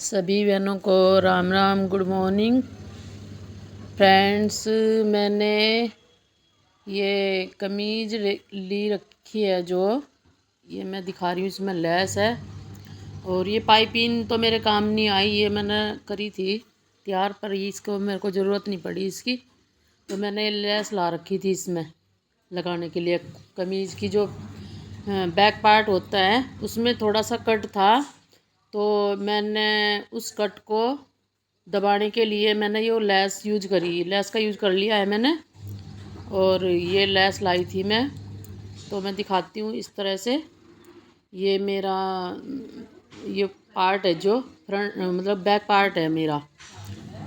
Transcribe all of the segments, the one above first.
सभी बहनों को Ram Ram, good morning friends. मैंने ये कमीज ली रखी है, जो ये मैं दिखा रही हूँ, इसमें लेस है और ये पाइपिंग तो मेरे काम नहीं आई। ये मैंने करी थी तैयार, पर इसको मेरे को ज़रूरत नहीं पड़ी इसकी, तो मैंने लेस ला रखी थी इसमें लगाने के लिए। कमीज़ की जो बैक पार्ट होता है उसमें थोड़ा सा कट था, तो मैंने उस कट को दबाने के लिए मैंने ये लेस यूज करी, लेस का यूज कर लिया है मैंने। और ये लेस लाई थी मैं, तो मैं दिखाती हूँ इस तरह से। ये मेरा ये पार्ट है जो फ्रंट मतलब बैक पार्ट है मेरा,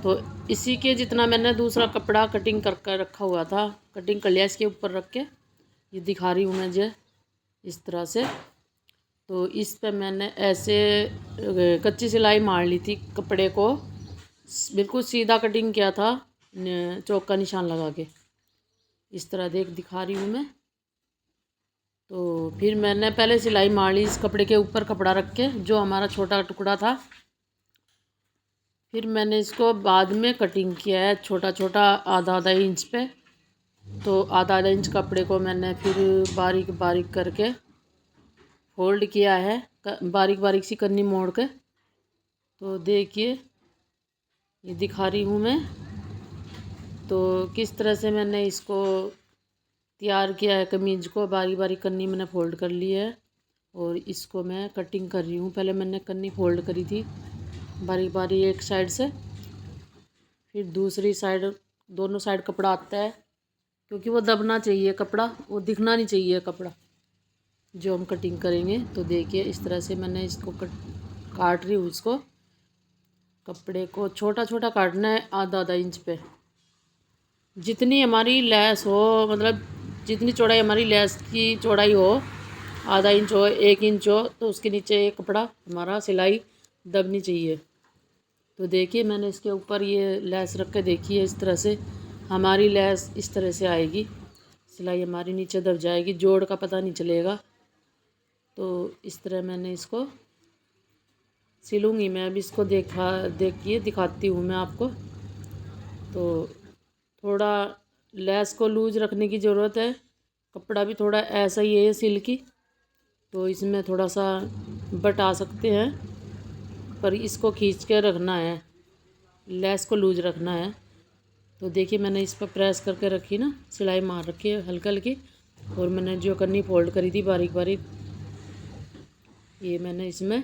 तो इसी के जितना मैंने दूसरा कपड़ा कटिंग कर कर रखा हुआ था, कटिंग कर लिया इसके ऊपर रख के। ये दिखा रही हूँ मैं जो इस तरह से। तो इस पे मैंने ऐसे कच्ची सिलाई मार ली थी कपड़े को, बिल्कुल सीधा कटिंग किया था चौक का निशान लगा के। इस तरह दिखा रही हूँ मैं। तो फिर मैंने पहले सिलाई मार ली इस कपड़े के ऊपर कपड़ा रख के, जो हमारा छोटा टुकड़ा था। फिर मैंने इसको बाद में कटिंग किया है छोटा छोटा, आधा आधा इंच पे। तो आधा आधा इंच कपड़े को मैंने फिर बारीक बारीक करके फोल्ड किया है, बारीक बारीक सी कन्नी मोड़ के। तो देखिए ये दिखा रही हूँ मैं, तो किस तरह से मैंने इसको तैयार किया है। कमीज को बारीक बारीक कन्नी मैंने फोल्ड कर ली है और इसको मैं कटिंग कर रही हूँ। पहले मैंने कन्नी फोल्ड करी थी बारीक बारीक एक साइड से, फिर दूसरी साइड, दोनों साइड कपड़ा आता है, क्योंकि वो दबना चाहिए कपड़ा, वो दिखना नहीं चाहिए कपड़ा जो हम कटिंग करेंगे। तो देखिए इस तरह से मैंने इसको काट रही हूँ। इसको कपड़े को छोटा छोटा काटना है, आधा आधा इंच पे। जितनी हमारी लेस हो, मतलब जितनी चौड़ाई हमारी लेस की चौड़ाई हो, आधा इंच हो, 1 इंच हो, तो उसके नीचे ये कपड़ा हमारा सिलाई दबनी चाहिए। तो देखिए मैंने इसके ऊपर ये लेस रख के देखी है, इस तरह से हमारी लेस इस तरह से आएगी, सिलाई हमारी नीचे दब जाएगी, जोड़ का पता नहीं चलेगा। तो इस तरह मैंने इसको सिलूँगी मैं। अब इसको देखिए दिखाती हूँ मैं आपको। तो थोड़ा लेस को लूज रखने की ज़रूरत है, कपड़ा भी थोड़ा ऐसा ही है सिल्की, तो इसमें थोड़ा सा बट आ सकते हैं, पर इसको खींच के रखना है, लेस को लूज रखना है। तो देखिए मैंने इस पर प्रेस करके रखी ना, सिलाई मार रखी है हल्की हल्की, और मैंने जो कन्नी फोल्ड करी थी बारीक बारीक, ये मैंने इसमें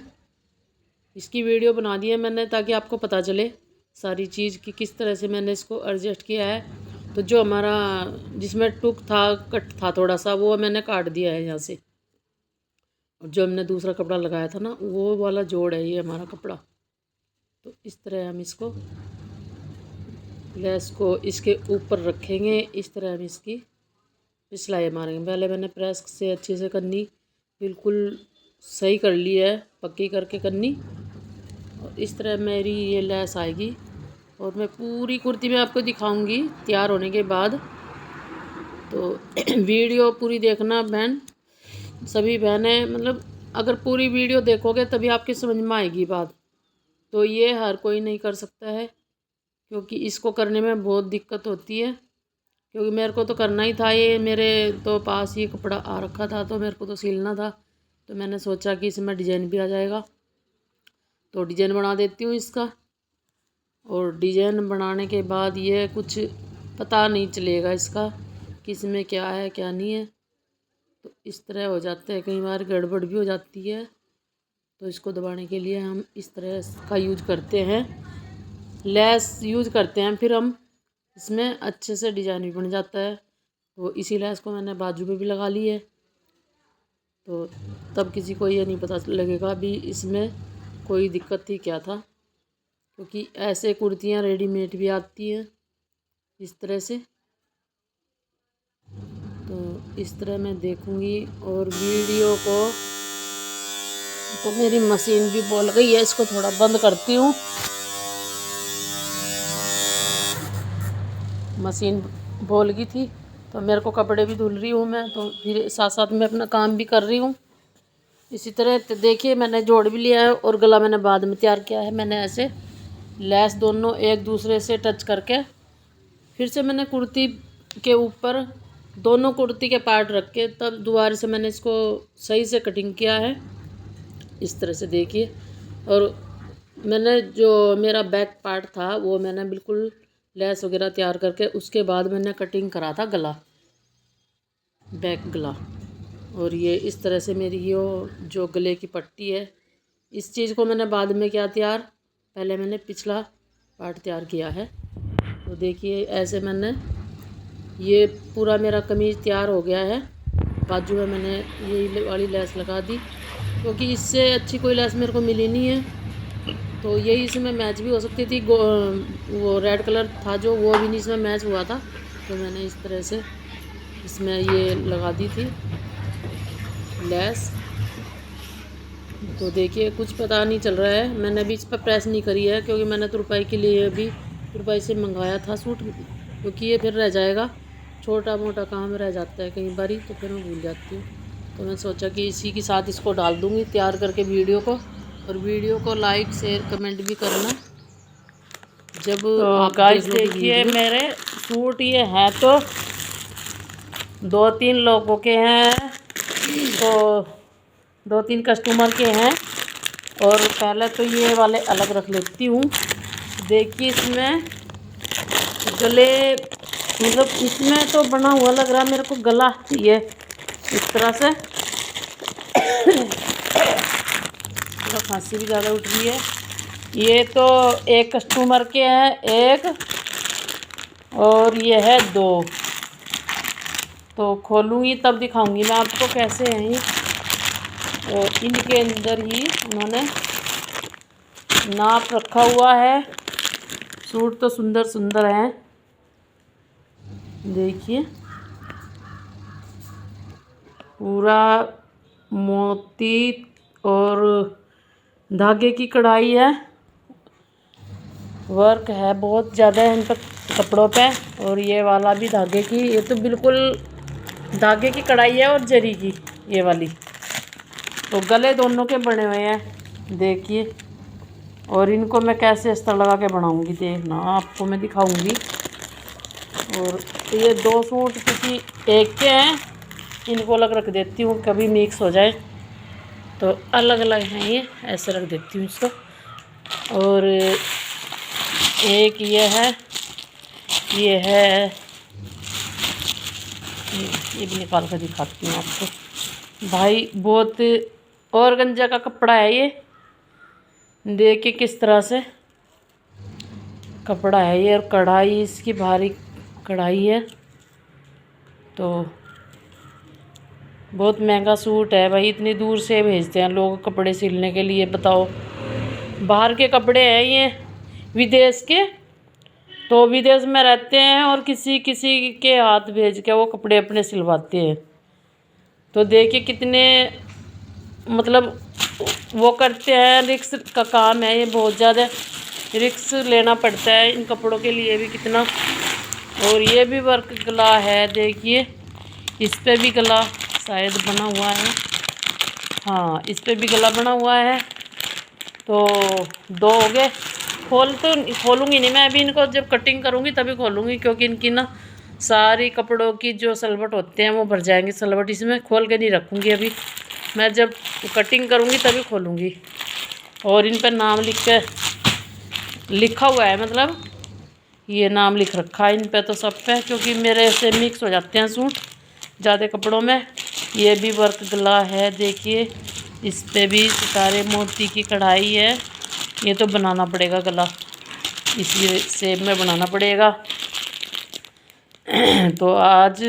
इसकी वीडियो बना दी है मैंने, ताकि आपको पता चले सारी चीज़ कि किस तरह से मैंने इसको एडजस्ट किया है। तो जो हमारा जिसमें टुक था, कट था थोड़ा सा, वो मैंने काट दिया है यहाँ से, और जो हमने दूसरा कपड़ा लगाया था ना, वो वाला जोड़ है ये हमारा कपड़ा। तो इस तरह हम इसको लेस को इसके ऊपर रखेंगे, इस तरह हम इसकी सिलाई मारेंगे। पहले मैंने प्रेस से अच्छे से कन्नी बिल्कुल सही कर ली है, पक्की करके कन्नी, और इस तरह मेरी ये लेस आएगी। और मैं पूरी कुर्ती में आपको दिखाऊंगी तैयार होने के बाद। तो वीडियो पूरी देखना बहन, सभी बहनें, मतलब अगर पूरी वीडियो देखोगे तभी आपकी समझ में आएगी बात। तो ये हर कोई नहीं कर सकता है, क्योंकि इसको करने में बहुत दिक्कत होती है। क्योंकि मेरे को तो करना ही था, ये मेरे तो पास ये कपड़ा आ रखा था, तो मेरे को तो सिलना था। तो मैंने सोचा कि इसमें डिजाइन भी आ जाएगा, तो डिजाइन बना देती हूँ इसका। और डिजाइन बनाने के बाद ये कुछ पता नहीं चलेगा इसका किस में क्या है क्या नहीं है। तो इस तरह हो जाता है, कई बार गड़बड़ भी हो जाती है। तो इसको दबाने के लिए हम इस तरह का यूज करते हैं, लेस यूज करते हैं, फिर हम इसमें अच्छे से डिजाइन भी बन जाता है। तो इसी लेस को मैंने बाजू पे भी लगा ली है, तो तब किसी को ये नहीं पता लगेगा भी इसमें कोई दिक्कत थी क्या था। क्योंकि ऐसे कुर्तियाँ रेडीमेड भी आती हैं इस तरह से। तो इस तरह मैं देखूँगी। और वीडियो को, तो मेरी मशीन भी बोल गई है, इसको थोड़ा बंद करती हूँ। मशीन बोल गई थी, तो मेरे को कपड़े भी धुल रही हूँ मैं, तो फिर साथ साथ में अपना काम भी कर रही हूँ। इसी तरह तो देखिए मैंने जोड़ भी लिया है और गला मैंने बाद में तैयार किया है। मैंने ऐसे लेस दोनों एक दूसरे से टच करके फिर से मैंने कुर्ती के ऊपर दोनों कुर्ती के पार्ट रख के तब दोबारा से मैंने इसको सही से कटिंग किया है। इस तरह से देखिए। और मैंने जो मेरा बैक पार्ट था वो मैंने बिल्कुल लेस वगैरह तैयार करके उसके बाद मैंने कटिंग करा था गला, बैक गला। और ये इस तरह से मेरी ये जो गले की पट्टी है, इस चीज़ को मैंने बाद में किया तैयार, पहले मैंने पिछला पार्ट तैयार किया है। तो देखिए ऐसे मैंने ये पूरा मेरा कमीज़ तैयार हो गया है। बाजू में मैंने ये वाली लेस लगा दी क्योंकि इससे अच्छी कोई लेस मेरे को मिली नहीं है। तो यही इसमें मैच भी हो सकती थी। वो रेड कलर था जो, वो भी नहीं इसमें मैच हुआ था, तो मैंने इस तरह से इसमें ये लगा दी थी लेस। तो देखिए कुछ पता नहीं चल रहा है, मैंने अभी इस पर प्रेस नहीं करी है क्योंकि मैंने तुरपाई के लिए अभी तुरपाई से मंगवाया था सूट, क्योंकि ये फिर रह जाएगा, छोटा मोटा काम रह जाता है कई बारी तो फिर मैं भूल जाती हूँ। तो मैं सोचा कि इसी के साथ इसको डाल दूँगी तैयार करके वीडियो को। और वीडियो को लाइक शेयर कमेंट भी करना जब तो आप गाइस देखिए मेरे सूट ये हैं तो 2-3 लोगों के हैं, तो 2-3 कस्टमर के हैं। और पहले तो ये वाले अलग रख लेती हूँ। देखिए इसमें गले मतलब इसमें तो बना हुआ लग रहा है मेरे को गला, ये इस तरह से। थोड़ा खांसी भी ज़्यादा उठ रही है। ये तो एक कस्टमर के हैं एक, और ये है 2। तो खोलूँगी तब दिखाऊंगी मैं आपको कैसे हैं ये। और इनके अंदर ही उन्होंने नाप रखा हुआ है। सूट तो सुंदर सुंदर हैं, देखिए पूरा मोती और धागे की कढ़ाई है, वर्क है बहुत ज़्यादा इन पर कपड़ों पे। और ये वाला भी धागे की, ये तो बिल्कुल धागे की कढ़ाई है और जरी की ये वाली। तो गले दोनों के बने हुए हैं देखिए। और इनको मैं कैसे अस्तर लगा के बनाऊंगी देखना, आपको मैं दिखाऊंगी। और ये 2 सूट किसी एक के हैं, इनको अलग रख देती हूँ, कभी मिक्स हो जाए तो अलग अलग हैं ये, ऐसे रख देती हूँ इसको। और एक ये है, ये है, ये भी निकाल कर दिखाती हूँ आपको। भाई बहुत ऑर्गेन्जा का कपड़ा है ये, देखिए किस तरह से कपड़ा है ये। और कढ़ाई इसकी भारी कढ़ाई है, तो बहुत महंगा सूट है भाई। इतनी दूर से भेजते हैं लोग कपड़े सिलने के लिए, बताओ। बाहर के कपड़े हैं ये, विदेश के, तो विदेश में रहते हैं और किसी किसी के हाथ भेज के वो कपड़े अपने सिलवाते हैं। तो देखिए कितने मतलब वो करते हैं, रिस्क का काम है ये, बहुत ज़्यादा रिस्क लेना पड़ता है इन कपड़ों के लिए भी कितना। और ये भी वर्क गला है, देखिए इस पे भी गला शायद बना हुआ है, हाँ इस पे भी गला बना हुआ है। तो 2 हो गए। खोलूँगी नहीं मैं अभी, इनको जब कटिंग करूँगी तभी खोलूँगी, क्योंकि इनकी ना सारी कपड़ों की जो सलवट होते हैं वो भर जाएंगे सलवट, इसमें खोल के नहीं रखूँगी अभी, मैं जब कटिंग करूँगी तभी खोलूँगी। और इन पर नाम लिखा हुआ है, मतलब ये नाम लिख रखा है इन पे तो सब पे, क्योंकि मेरे से मिक्स हो जाते हैं सूट ज़्यादा कपड़ों में। ये भी वर्क गला है, देखिए इस पे भी सितारे मोती की कढ़ाई है। ये तो बनाना पड़ेगा गला, इसी शेप में बनाना पड़ेगा। तो आज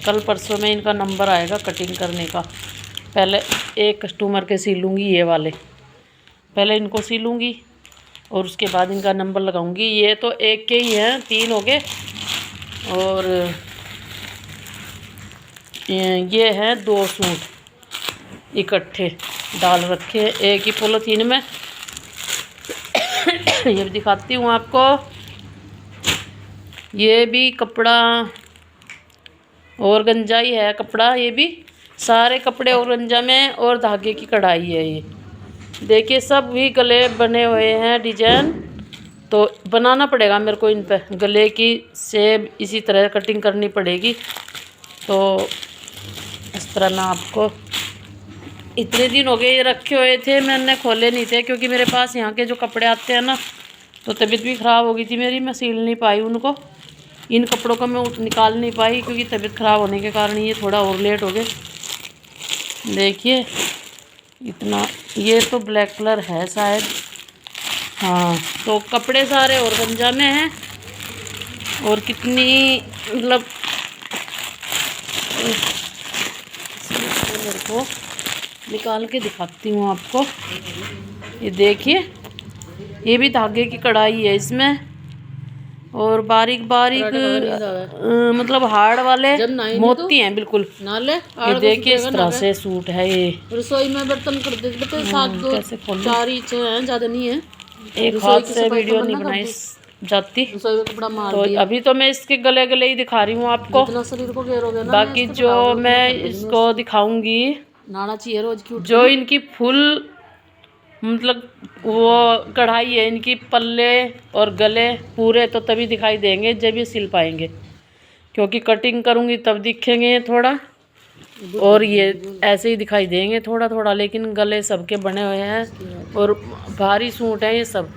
कल परसों में इनका नंबर आएगा कटिंग करने का। पहले एक कस्टमर के सिलूँगी ये वाले, पहले इनको सिलूँगी और उसके बाद इनका नंबर लगाऊंगी। ये तो एक के ही हैं, 3 हो गए। और ये हैं 2 सूट इकट्ठे डाल रखे एक ही पॉलीथीन में। ये भी दिखाती हूँ आपको। ये भी कपड़ा ऑर्गेन्जा ही है कपड़ा, ये भी सारे कपड़े औरंजा में और धागे की कढ़ाई है ये। देखिए सब भी गले बने हुए हैं डिजाइन। तो बनाना पड़ेगा मेरे को इन पे गले की सेब इसी तरह कटिंग करनी पड़ेगी। तो इस तरह ना आपको इतने दिन हो गए ये रखे हुए थे, मैंने खोले नहीं थे क्योंकि मेरे पास यहाँ के जो कपड़े आते हैं ना तो तबीयत भी ख़राब हो गई थी मेरी, मैं सिल नहीं पाई उनको। इन कपड़ों को मैं निकाल नहीं पाई क्योंकि तबीयत ख़राब होने के कारण ये थोड़ा और लेट हो गए। देखिए इतना, ये तो ब्लैक कलर है शायद, हाँ। तो कपड़े सारे औरगंजा में हैं और कितनी मतलब मेरे को निकाल के दिखाती हूँ आपको। ये देखिए ये भी धागे की कढ़ाई है इसमें और बारीक बारीक मतलब हार्ड वाले मोती हैं बिल्कुल। ये देखिए इस तरह से सूट है ये। रसोई में बर्तन कर देते कैसे खोल, 4 इंच हैं, ज्यादा नहीं है। एक हाथ से वीडियो नहीं बनाई जाती। रसोई में कपड़ा मार तो दिया। अभी तो मैं इसके गले गले ही दिखा रही हूँ आपको, इतना शरीर को घेरोगे ना, बाकी जो मैं इसको दिखाऊंगी नाना चाहिए रोज की। जो इनकी फुल मतलब वो कढ़ाई है इनकी, पल्ले और गले पूरे तो तभी दिखाई देंगे जब ये सिल पाएंगे, क्योंकि कटिंग करूँगी तब दिखेंगे थोड़ा, और ये ऐसे ही दिखाई देंगे थोड़ा थोड़ा। लेकिन गले सबके बने हुए हैं और भारी सूट है ये सब,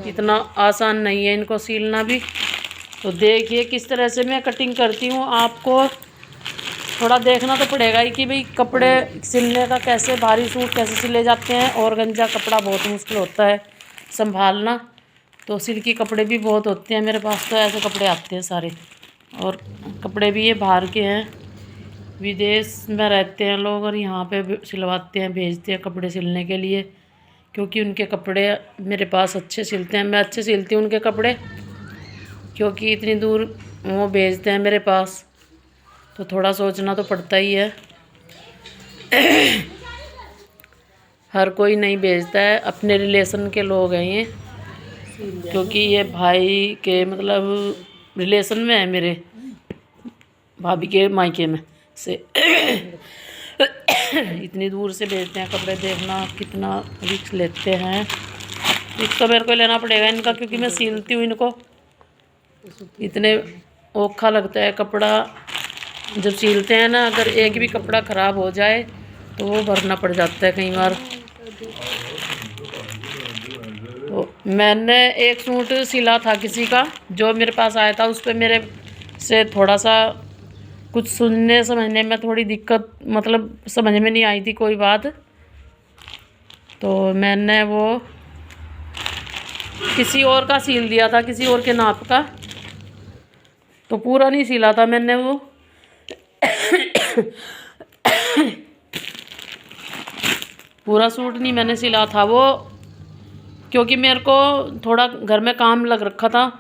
इतना आसान नहीं है इनको सिलना भी। तो देखिए किस तरह से मैं कटिंग करती हूँ, आपको थोड़ा देखना तो पड़ेगा ही कि भाई कपड़े सिलने का कैसे, भारी सूट कैसे सिले जाते हैं। और गंजा कपड़ा बहुत मुश्किल होता है संभालना, तो सिल्की कपड़े भी बहुत होते हैं मेरे पास, तो ऐसे कपड़े आते हैं सारे। और कपड़े भी ये बाहर के हैं, विदेश में रहते हैं लोग और यहाँ पे सिलवाते हैं, भेजते हैं कपड़े सिलने के लिए, क्योंकि उनके कपड़े मेरे पास अच्छे सिलते हैं। मैं अच्छे सिलती हूँ उनके कपड़े, क्योंकि इतनी दूर वो भेजते हैं मेरे पास, तो थोड़ा सोचना तो पड़ता ही है। हर कोई नहीं भेजता है, अपने रिलेशन के लोग हैं ये, क्योंकि ये भाई के मतलब रिलेशन में है मेरे, भाभी के मायके में से। इतनी दूर से भेजते हैं कपड़े, देखना कितना रिस्क लेते हैं। रिस्क तो मेरे को लेना पड़ेगा इनका, क्योंकि मैं सिलती हूँ इनको। इतने औखा लगता है कपड़ा जब सिलते हैं ना, अगर एक भी कपड़ा ख़राब हो जाए तो वो भरना पड़ जाता है कई बार। तो मैंने एक सूट सिला था किसी का जो मेरे पास आया था, उस पर मेरे से थोड़ा सा कुछ सुनने समझने में थोड़ी दिक्कत, मतलब समझ में नहीं आई थी कोई बात, तो मैंने वो किसी और का सिल दिया था, किसी और के नाप का, तो पूरा नहीं सिला था मैंने वो। पूरा सूट नहीं मैंने सिला था वो, क्योंकि मेरे को थोड़ा घर में काम लग रखा था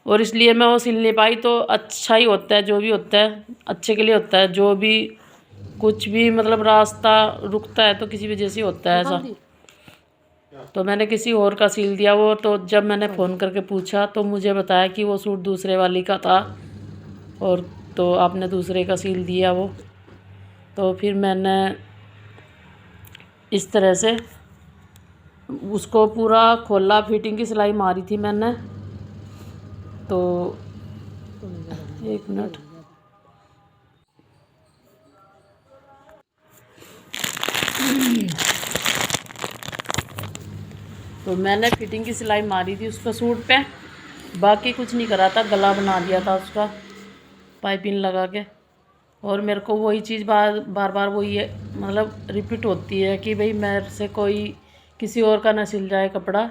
और इसलिए मैं वो सिल नहीं पाई। तो अच्छा ही होता है, जो भी होता है अच्छे के लिए होता है, जो भी कुछ भी मतलब रास्ता रुकता है तो किसी वजह से होता है ऐसा। तो मैंने किसी और का सिल दिया वो, तो जब मैंने फ़ोन करके पूछा तो मुझे बताया कि वो सूट दूसरे वाली का था और तो आपने दूसरे का सिल दिया वो। तो फिर मैंने इस तरह से उसको पूरा खोला, फिटिंग की सिलाई मारी थी मैंने। तो एक मिनट, तो मैंने फिटिंग की सिलाई मारी थी उसका सूट पे, बाकी कुछ नहीं करा था, गला बना दिया था उसका पाइपिंग लगा के। और मेरे को वही चीज़ बार बार वही है मतलब रिपीट होती है कि भाई मेरे से कोई किसी और का ना सिल जाए कपड़ा,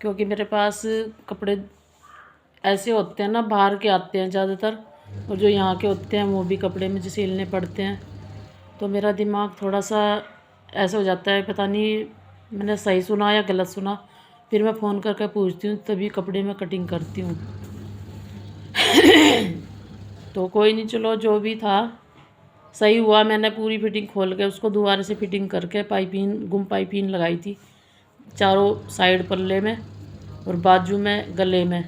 क्योंकि मेरे पास कपड़े ऐसे होते हैं ना बाहर के आते हैं ज़्यादातर, और जो यहाँ के होते हैं वो भी कपड़े मुझे सिलने पड़ते हैं। तो मेरा दिमाग थोड़ा सा ऐसा हो जाता है, पता नहीं मैंने सही सुना या गलत सुना, फिर मैं फ़ोन करके पूछती हूँ तभी कपड़े में कटिंग करती हूँ। तो कोई नहीं, चलो जो भी था सही हुआ। मैंने पूरी फिटिंग खोल के उसको दोबारा से फिटिंग करके पाइपिंग गुम पाइपिंग लगाई थी चारों साइड पल्ले में और बाजू में गले में।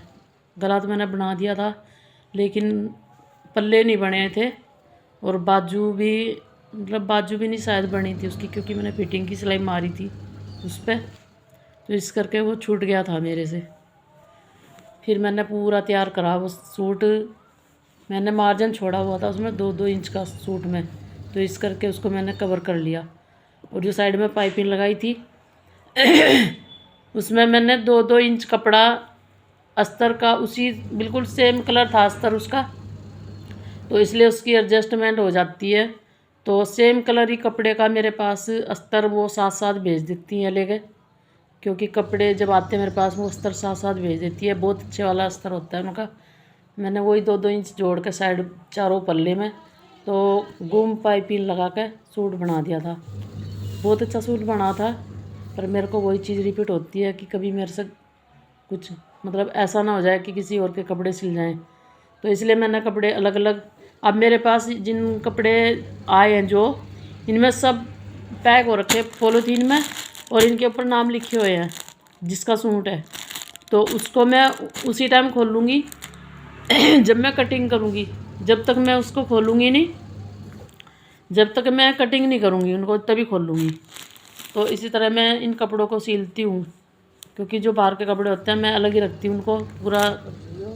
गला तो मैंने बना दिया था लेकिन पल्ले नहीं बने थे और बाजू भी मतलब बाजू भी नहीं शायद बनी थी उसकी, क्योंकि मैंने फिटिंग की सिलाई मारी थी उस पर, तो इस करके वो छूट गया था मेरे से। फिर मैंने पूरा तैयार करा वो सूट। मैंने मार्जिन छोड़ा हुआ था उसमें 2-2 इंच का सूट में, तो इस करके उसको मैंने कवर कर लिया। और जो साइड में पाइपिंग लगाई थी उसमें मैंने 2-2 इंच कपड़ा अस्तर का, उसी बिल्कुल सेम कलर था अस्तर उसका, तो इसलिए उसकी एडजस्टमेंट हो जाती है। तो सेम कलर ही कपड़े का मेरे पास अस्तर वो साथ साथ भेज देती हैं लेके, क्योंकि कपड़े जब आते हैं मेरे पास वो अस्तर साथ साथ भेज देती है। बहुत अच्छे वाला अस्तर होता है उनका। मैंने वही 2-2 इंच जोड़ के साइड चारों पल्ले में तो गुम पाइपिंग लगा के सूट बना दिया था। बहुत अच्छा सूट बना था, पर मेरे को वही चीज़ रिपीट होती है कि कभी मेरे से कुछ मतलब ऐसा ना हो जाए कि किसी और के कपड़े सिल जाएं, तो इसलिए मैंने कपड़े अलग अलग। अब मेरे पास जिन कपड़े आए हैं जो, इनमें सब पैक हो रखे पॉलीथीन में, और इनके ऊपर नाम लिखे हुए हैं जिसका सूट है, तो उसको मैं उसी टाइम खोल लूँगी जब मैं कटिंग करूँगी। जब तक मैं उसको खोलूँगी नहीं, जब तक मैं कटिंग नहीं करूँगी उनको, तभी खोल लूँगी। तो इसी तरह मैं इन कपड़ों को सिलती हूँ, क्योंकि जो बाहर के कपड़े होते हैं मैं अलग ही रखती हूँ उनको। पूरा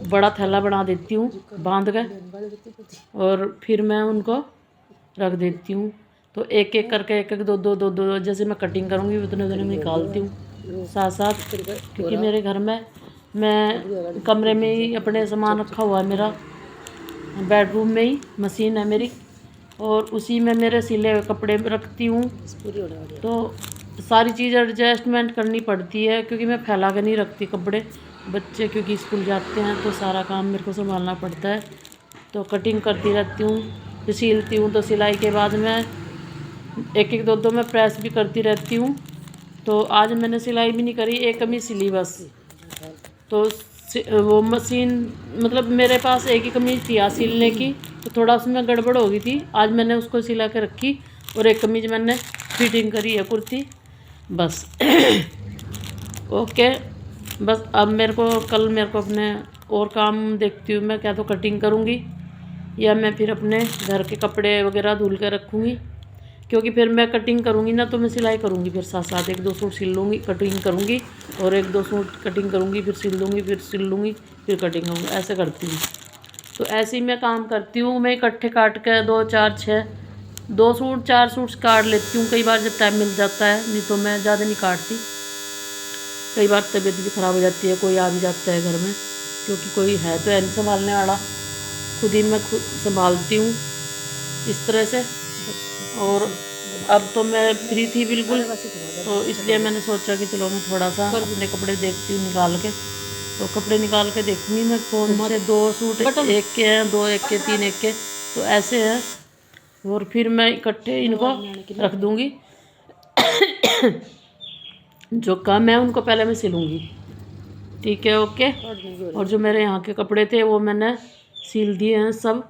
बड़ा थैला बना देती हूँ बांध के, और फिर मैं उनको रख देती हूँ। तो एक एक करके, एक एक 2-2 जैसे मैं कटिंग करूँगी उतने उतने में निकालती हूँ साथ साथ, क्योंकि मेरे घर में मैं कमरे में ही अपने सामान रखा हुआ है। मेरा बेडरूम में ही मशीन है मेरी, और उसी में मेरे सिले हुए कपड़े रखती हूँ। तो सारी चीज़ एडजस्टमेंट करनी पड़ती है, क्योंकि मैं फैला के नहीं रखती कपड़े। बच्चे क्योंकि स्कूल जाते हैं तो सारा काम मेरे को संभालना पड़ता है। तो कटिंग करती रहती हूँ, फिर सिलती हूँ। तो सिलाई के बाद मैं एक एक 2-2 में प्रेस भी करती रहती हूँ। तो आज मैंने सिलाई भी नहीं करी, एक कमीज सिली बस। तो वो मशीन मतलब मेरे पास एक ही कमीज थी आज सिलने की, तो थोड़ा उसमें गड़बड़ हो गई थी। आज मैंने उसको सिला के रखी, और एक कमीज मैंने फिटिंग करी है कुर्ती बस। ओके, बस अब मेरे को कल मेरे को अपने और काम देखती हूँ मैं, क्या तो कटिंग करूँगी या मैं फिर अपने घर के कपड़े वगैरह धुल के रखूँगी। क्योंकि फिर मैं कटिंग करूँगी ना तो मैं सिलाई करूँगी, फिर साथ साथ 1-2 सूट सिल लूँगी, कटिंग करूँगी, और 1-2 सूट कटिंग करूँगी, फिर सिल लूँगी, फिर सिल लूँगी, फिर कटिंग करूँगी, ऐसे करती हूँ। तो ऐसे ही मैं काम करती हूँ। मैं इकट्ठे काट के 2 सूट 4 सूट काट लेती हूँ कई बार जब टाइम मिल जाता है, नहीं तो मैं ज़्यादा नहीं काटती। कई बार तबीयत भी ख़राब हो जाती है, कोई आ भी जाता है घर में, क्योंकि कोई है तो है नहीं संभालने वाला, खुद ही मैं खुद संभालती हूँ इस तरह से। और अब तो मैं फ्री थी बिल्कुल, तो इसलिए मैंने सोचा कि चलो मैं थोड़ा सा अपने कपड़े देखती हूँ निकाल के। तो कपड़े निकाल के देखूँगी मैं कौन से 2 सूट एक के हैं, 2 एक के, 3 एक के, तो ऐसे हैं। और फिर मैं इकट्ठे इनको रख दूँगी। जो कम है उनको पहले मैं सिलूँगी, ठीक है, ओके। और जो मेरे यहाँ के कपड़े थे वो मैंने सिल दिए हैं सब,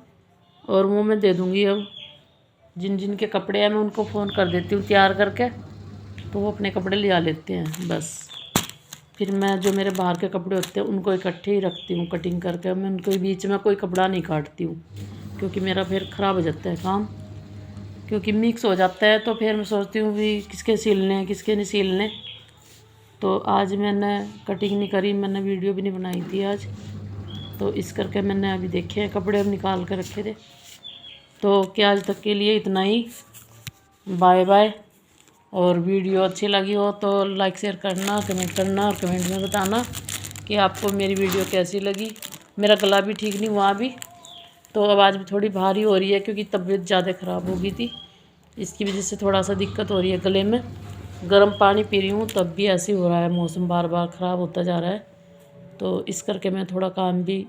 और वो मैं दे दूँगी। अब जिन जिन के कपड़े हैं मैं उनको फ़ोन कर देती हूँ तैयार करके, तो वो अपने कपड़े ले आ लेते हैं बस। फिर मैं जो मेरे बाहर के कपड़े होते हैं उनको इकट्ठे ही रखती हूँ कटिंग करके। मैं उनके बीच में कोई कपड़ा नहीं काटती हूँ, क्योंकि मेरा फिर ख़राब हो जाता है काम, क्योंकि मिक्स हो जाता है। तो फिर मैं सोचती हूँ भी किसके सिलने हैं किसके नहीं सिलने। तो आज मैंने कटिंग नहीं करी, मैंने वीडियो भी नहीं बनाई थी आज, तो इस करके मैंने अभी देखे हैं कपड़े, अब निकाल कर रखे थे। तो क्या आज तक के लिए इतना ही, बाय बाय। और वीडियो अच्छी लगी हो तो लाइक शेयर करना, कमेंट करना, और कमेंट में बताना कि आपको मेरी वीडियो कैसी लगी। मेरा गला भी ठीक नहीं हुआ अभी, तो आवाज़ भी थोड़ी भारी हो रही है, क्योंकि तबीयत ज़्यादा ख़राब हो गई थी, इसकी वजह से थोड़ा सा दिक्कत हो रही है गले में। गर्म पानी पी रही हूँ तब भी ऐसे ही हो रहा है, मौसम बार बार ख़राब होता जा रहा है, तो इस करके मैं थोड़ा काम भी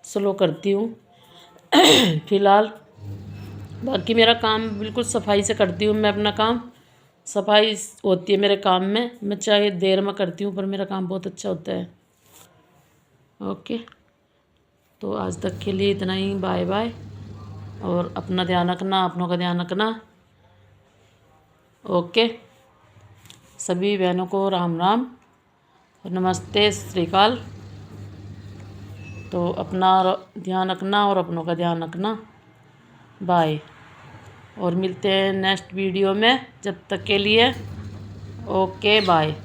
स्लो करती हूँ फ़िलहाल। बाकी मेरा काम बिल्कुल सफाई से करती हूँ मैं, अपना काम सफाई होती है मेरे काम में। मैं चाहे देर में करती हूँ पर मेरा काम बहुत अच्छा होता है, ओके। तो आज तक के लिए इतना ही, बाय बाय। और अपना ध्यान रखना, अपनों का ध्यान रखना, ओके। सभी बहनों को राम राम और नमस्ते, श्री अकाल। तो अपना ध्यान रखना और अपनों का ध्यान रखना, बाय। और मिलते हैं नेक्स्ट वीडियो में। जब तक के लिए ओके बाय।